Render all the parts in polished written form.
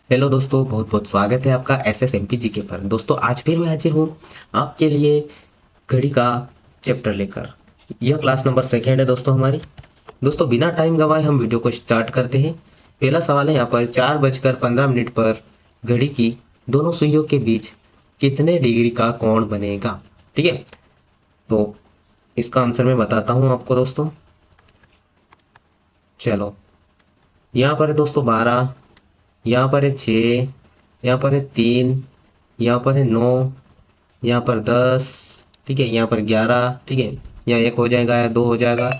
Hello दोस्तों, बहुत बहुत स्वागत है आपका एसएसएमपी जीके पर। दोस्तों आज फिर मैं हाजिर हूँ आपके लिए घड़ी का चैप्टर लेकर। यह क्लास नंबर सेकेंड है दोस्तों हमारी। दोस्तों बिना टाइम गवाए हम वीडियो को स्टार्ट करते हैं। पहला सवाल है यहाँ पर 4:15 पर घड़ी की दोनों सुइयों के बीच कितने डिग्री का कोण बनेगा। ठीक है, तो इसका आंसर मैं बताता हूँ आपको दोस्तों। चलो, यहाँ पर है दोस्तों 12, यहाँ पर है 6, यहाँ पर है 3, यहाँ पर है 9, यहाँ पर 10, ठीक है, यहाँ पर 11, ठीक है, यहाँ 1 हो जाएगा, या 2 हो जाएगा,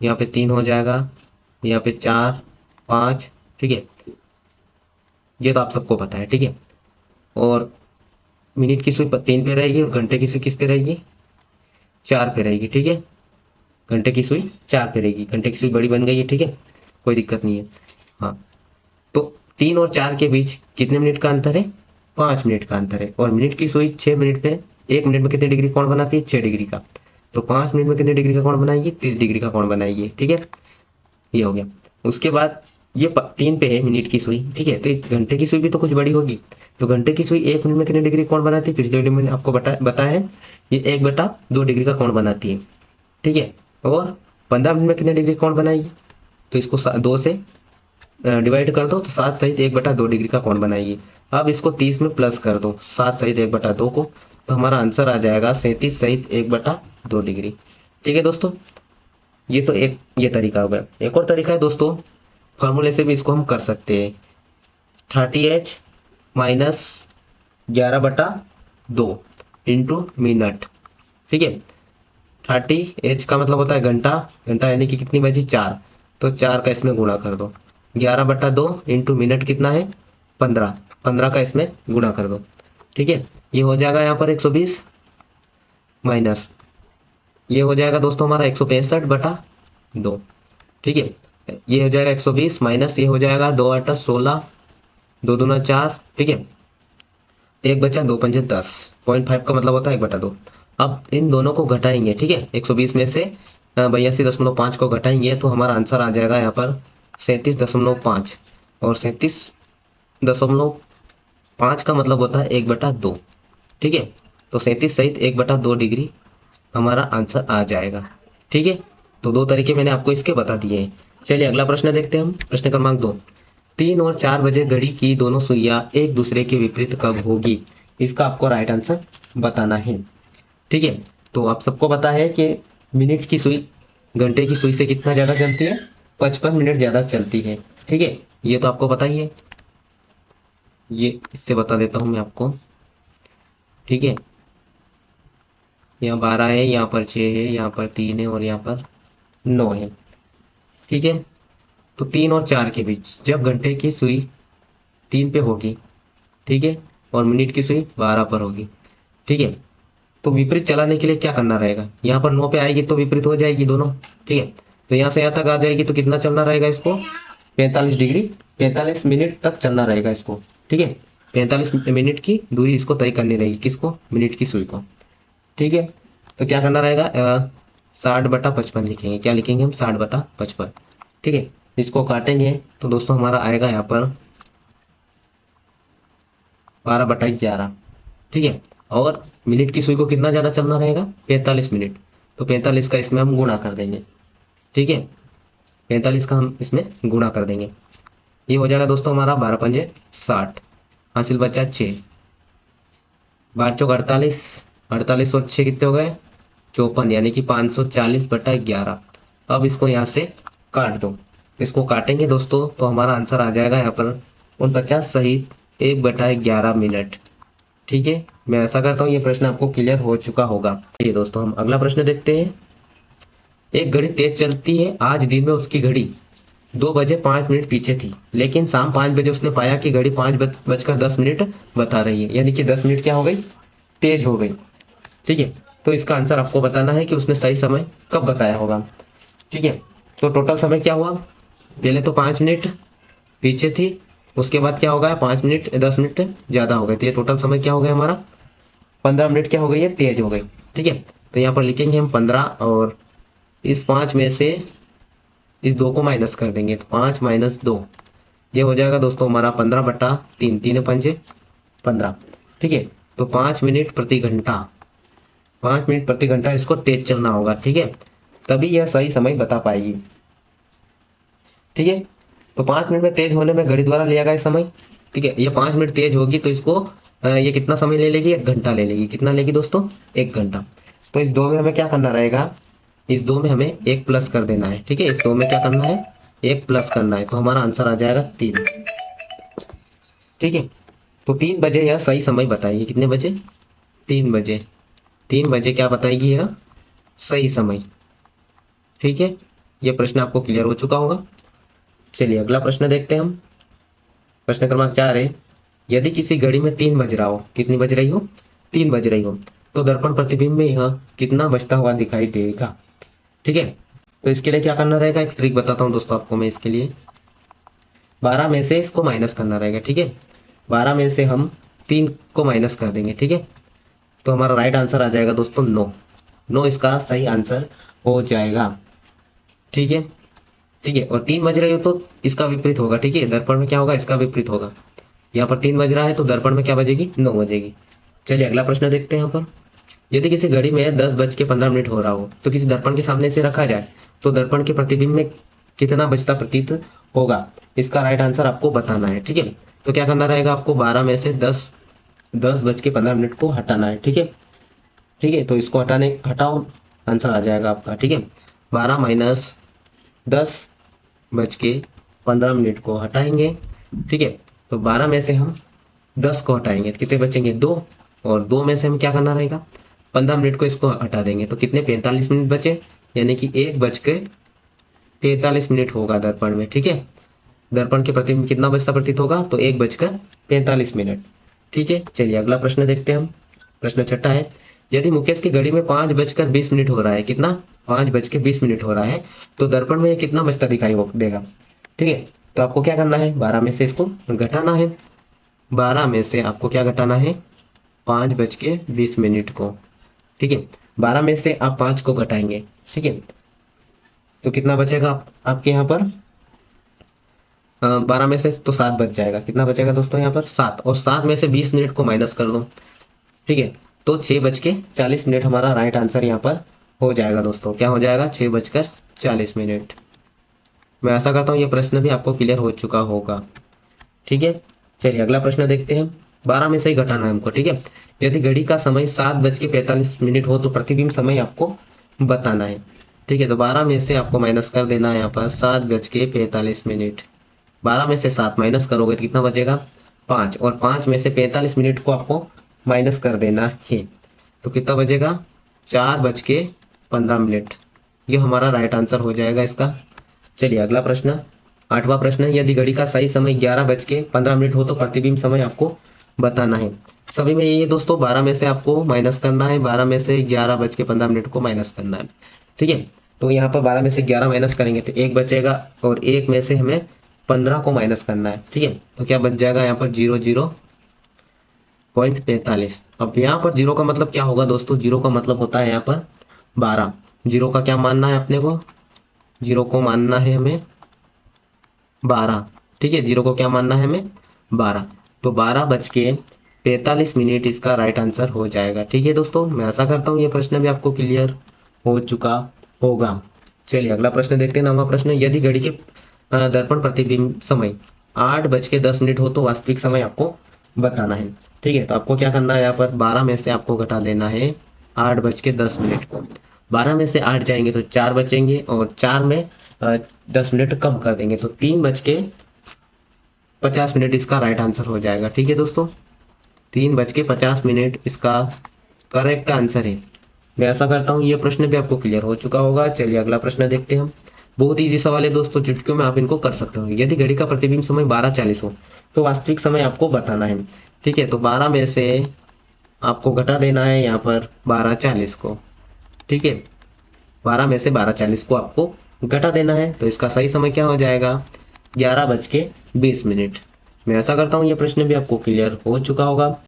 यहाँ पे 3 हो जाएगा, यहाँ पे 4, 5, ठीक है। ये तो आप सबको पता है, ठीक है। और मिनट की सुई 3 पे रहेगी और घंटे की सुई किस पे रहेगी? 4 पे रहेगी, ठीक है। घंटे की सुई 4 पे रहेगी, घंटे की सुई बड़ी बन गई है, ठीक है, कोई दिक्कत नहीं है। हाँ, तो 3 और 4 के बीच कितने मिनट का अंतर है? 5 मिनट का अंतर है। और मिनट की सुई 6 मिनट पे 1 मिनट में कितने डिग्री कोण बनाती है? 6 डिग्री का। तो 5 मिनट में कितने डिग्री का कोण बनाएगी? 30 डिग्री का कोण बनाएगी, ठीक है। ये हो गया। उसके बाद ये 3 पे है मिनट की सुई, ठीक है, तो घंटे की सुई भी तो कुछ बड़ी होगी। तो घंटे की सुई 1 मिनट में कितने डिग्री कोण बनाती है? पिछले वीडियो में मैंने आपको बताया है, ये 1/2 डिग्री का कोण बनाती है, ठीक है। और 15 मिनट में कितने डिग्री कोण बनाएगी? तो इसको 2 से डिवाइड कर दो तो 7 सहित 1/2 डिग्री का कोण बनाएगी। अब इसको 30 में प्लस कर दो 7 सहित 1/2 को, तो हमारा आंसर आ जाएगा 37 सहित 1/2 डिग्री। ठीक है दोस्तों, ये तो एक ये तरीका हो गया। एक और तरीका है दोस्तों, फॉर्मूले से भी इसको हम कर सकते हैं। 30h माइनस 11/2 इंटू मिनट, ठीक है। 30h का मतलब होता है घंटा, घंटा यानी कि कितनी बजी? 4। तो 4 का इसमें गुणा कर दो। 11/2 इंटू मिनट कितना है? 15। 15 का इसमें गुणा कर दो, ठीक है। ये हो जाएगा यहाँ पर 120 माइनस, ये हो जाएगा दोस्तों हमारा 165/2, ठीक है। ये हो जाएगा 120 माइनस, ये हो जाएगा 2 8 16, 2 दूना 4, ठीक है। एक बचा 2 5 10, 0.5 का मतलब होता है 1/2। अब इन दोनों को घटाएंगे, ठीक है। 120 में से 82.5 को घटाएंगे तो हमारा आंसर आ जाएगा यहाँ पर 37.5। और 37.5 का मतलब होता है 1/2, ठीक है। तो 37 सहित 1/2 डिग्री हमारा आंसर आ जाएगा, ठीक है। तो 2 तरीके मैंने आपको इसके बता दिए हैं। चलिए अगला प्रश्न देखते हैं हम। प्रश्न क्रमांक 2, 3 और 4 बजे घड़ी की दोनों सुइयां एक दूसरे के विपरीत कब होगी? इसका आपको राइट आंसर बताना है, ठीक है। तो आप सबको पता है कि मिनट की सुई घंटे की सुई से कितना ज़्यादा चलती है? 55 मिनट ज़्यादा चलती है, ठीक है। ये तो आपको पता ही है। ये इससे बता देता हूँ मैं आपको, ठीक है। यहाँ 12 है, यहाँ पर 6 है, यहाँ पर 3 है और यहाँ पर 9 है, ठीक है। तो 3 और 4 के बीच जब घंटे की सुई 3 पे होगी, ठीक है, और मिनट की सुई 12 पर होगी, ठीक है, तो विपरीत चलाने के लिए क्या करना रहेगा? यहाँ पर 9 पे आएगी तो विपरीत हो जाएगी दोनों, ठीक है। तो यहाँ से यहाँ तक आ जाएगी तो कितना चलना रहेगा इसको? 45 डिग्री, 45 मिनट तक चलना रहेगा इसको, ठीक है। 45 मिनट की दूरी इसको तय करनी रहेगी, किसको? मिनट की सुई को, ठीक है। तो क्या करना रहेगा? 60/55 लिखेंगे। क्या लिखेंगे हम? 60/55, ठीक है। इसको काटेंगे तो दोस्तों हमारा आएगा यहाँ पर 12/11, ठीक है। और मिनट की सुई को कितना ज़्यादा चलना रहेगा? 45 मिनट। तो 45 का इसमें हम गुणा कर देंगे, ठीक है। 45 का हम इसमें गुणा कर देंगे। ये हो जाएगा दोस्तों हमारा 12×5 = 60, हासिल बचा 6, 12×4 = 48, 48 और 6 कितने हो गए? 54, यानी कि 540/11। अब इसको यहाँ से काट दो। इसको काटेंगे दोस्तों तो हमारा आंसर आ जाएगा यहाँ पर 49 सहित 1/11 मिनट, ठीक है। मैं ऐसा करता हूँ ये प्रश्न आपको क्लियर हो चुका होगा। चलिए दोस्तों हम अगला प्रश्न देखते हैं। एक घड़ी तेज चलती है। आज दिन में उसकी घड़ी 2 बजे 5 मिनट पीछे थी, लेकिन शाम 5 बजे उसने पाया कि घड़ी 5 बजकर 10 मिनट बता रही है, यानी कि 10 मिनट क्या हो गई? तेज हो गई, ठीक है। तो इसका आंसर आपको बताना है कि उसने सही समय कब बताया होगा, ठीक है। तो टोटल समय क्या हुआ? पहले तो 5 मिनट पीछे थी, उसके बाद क्या होगा? 5 मिनट 10 मिनट ज़्यादा हो गए, तो ये टोटल समय क्या हो गया हमारा? 15 मिनट क्या हो गई है? तेज हो गई, ठीक है। तो यहाँ पर लिखेंगे हम 15, और इस 5 में से इस 2 को माइनस कर देंगे, तो 5 - 2, ये हो जाएगा दोस्तों हमारा 15/3, 3×5 = 15। ठीक है, तो 5 मिनट प्रति घंटा, 5 मिनट प्रति घंटा इसको तेज चलना होगा। ठीक है, तभी यह सही समय बता पाएगी। ठीक है, तो 5 मिनट में तेज होने में घड़ी द्वारा लिया गया समय। ठीक है, ये 5 मिनट तेज होगी तो इसको ये कितना समय ले लेगी, 1 घंटा ले लेगी। कितना लेगी दोस्तों, 1 घंटा। तो इस दो में हमें क्या करना रहेगा, इस दो में हमें एक प्लस कर देना है। ठीक है, इस दो में क्या करना है, एक प्लस करना है, तो हमारा आंसर आ जाएगा 3। ठीक है, तो 3 बजे यह सही समय बताइए, कितने बजे, 3 बजे। 3 बजे क्या बताएगी यह सही समय। ठीक है, यह प्रश्न आपको क्लियर हो चुका होगा। चलिए अगला प्रश्न देखते हैं हम। प्रश्न क्रमांक 4 है, यदि किसी घड़ी में 3 बज रहा हो, कितनी बज रही हो, 3 बज रही हो, तो दर्पण प्रतिबिंब में यह कितना बजता हुआ दिखाई देगा। ठीक है, तो इसके लिए क्या करना रहेगा, एक ट्रिक बताता हूँ दोस्तों आपको मैं इसके लिए। 12 में से इसको माइनस करना रहेगा। ठीक है, 12 में से हम 3 को माइनस कर देंगे। ठीक है, तो हमारा राइट आंसर आ जाएगा दोस्तों 9। 9 इसका सही आंसर हो जाएगा। ठीक है, ठीक है, और 3 बज रही हो तो इसका विपरीत होगा। ठीक है, दर्पण में क्या होगा, इसका विपरीत होगा। यहाँ पर 3 बज रहा है तो दर्पण में क्या बजेगी, 9 बजेगी। चलिए अगला प्रश्न देखते हैं। यहाँ पर यदि किसी घड़ी में 10:15 हो रहा हो तो किसी दर्पण के सामने से रखा जाए तो दर्पण के प्रतिबिंब में कितना बजता प्रतीत होगा, इसका राइट आंसर आपको बताना है। ठीक है, तो क्या करना रहेगा, आपको 12 में से 10:15 को हटाना है। ठीक है, ठीक है, तो इसको हटाओ, आंसर आ जाएगा आपका। ठीक है, 12 - 10:15 को हटाएंगे। ठीक है, तो 12 में से हम 10 को हटाएंगे तो कितने बचेंगे, 2। और 2 में से हम क्या करना रहेगा, 15 मिनट को इसको हटा देंगे तो कितने, 45 मिनट बचे। यानी कि 1:43 होगा दर्पण में। ठीक है, दर्पण के प्रतिबिंब कितना बजता प्रतीत होगा, तो 1:45। ठीक है, चलिए अगला प्रश्न देखते हैं हम। प्रश्न छठा है, यदि मुकेश की घड़ी में 5:20 हो रहा है, कितना, 5:20 हो रहा है, तो दर्पण में ये कितना बजता दिखाई देगा। ठीक है, तो आपको क्या करना है, 12 में से इसको घटाना है। 12 में से आपको क्या घटाना है, 5:20 को। ठीक है, 12 में से आप 5 को घटाएंगे। ठीक है, तो कितना बचेगा आपके यहाँ पर, 12 में से तो 7 बच जाएगा। कितना बचेगा दोस्तों यहाँ पर, 7, और 7 में से 20 मिनट को माइनस कर दो। ठीक है, तो 6:40 हमारा राइट आंसर यहाँ पर हो जाएगा दोस्तों। क्या हो जाएगा, 6:40। मैं आशा करता हूँ ये प्रश्न भी आपको क्लियर हो चुका होगा। ठीक है, चलिए अगला प्रश्न देखते हैं। 12 में से ही घटाना है हमको। ठीक है, यदि घड़ी का समय 7:45 हो तो प्रतिबिंब समय आपको बताना है। ठीक है, तो 12 में से आपको माइनस कर देना है यहाँ पर 7:45। 12 में से 7 माइनस करोगे तो कितना बचेगा, 5, और 5 में से 45 को आपको माइनस कर देना है तो कितना बचेगा, 4:15। ये हमारा राइट आंसर हो जाएगा इसका। चलिए अगला प्रश्न, 8वां प्रश्न है, यदि घड़ी का सही समय 11:15 हो तो प्रतिबिंब समय आपको बताना है। सभी में ये दोस्तों 12 में से आपको माइनस करना है, 12 में से 11:15 को माइनस करना है। ठीक है, तो यहाँ पर 12 में से 11 माइनस करेंगे तो 1 बचेगा, और 1 में से हमें 15 को माइनस करना है। ठीक है, तो क्या बच जाएगा यहाँ पर 0.45। अब यहाँ पर जीरो का मतलब क्या होगा दोस्तों, जीरो का मतलब होता है यहाँ पर 12। जीरो का क्या मानना है अपने को, जीरो को मानना है हमें 12। ठीक है, जीरो को क्या मानना है हमें, 12। तो 12:45 इसका राइट आंसर हो जाएगा। ठीक है दोस्तों, मैं आशा करता हूँ ये प्रश्न भी आपको क्लियर हो चुका होगा। चलिए अगला प्रश्न देखते हैं। 9वां प्रश्न, यदि घड़ी के दर्पण प्रतिबिंब समय 8:10 हो तो वास्तविक समय आपको बताना है। ठीक है, तो आपको क्या करना है, यहाँ पर 12 में से आपको घटा देना है 8:10 को। 12 में से 8 जाएंगे तो 4 बचेंगे, और 4 में 10 मिनट कम कर देंगे तो 3:50 इसका राइट आंसर हो जाएगा। ठीक है दोस्तों, 3:50 इसका करेक्ट आंसर है। मैं ऐसा करता हूँ ये प्रश्न भी आपको क्लियर हो चुका होगा। चलिए अगला प्रश्न देखते हैं हम। बहुत इजी सवाल है दोस्तों, चुटकियों में आप इनको कर सकते हो। यदि घड़ी का प्रतिबिंब समय 12:40 हो तो वास्तविक समय आपको बताना है। ठीक है, तो 12 में से आपको घटा देना है यहाँ पर 12:40 को। ठीक है, 12 में से 12:40 को आपको घटा देना है तो इसका सही समय क्या हो जाएगा, 11:20। मैं ऐसा करता हूँ ये प्रश्न भी आपको क्लियर हो चुका होगा।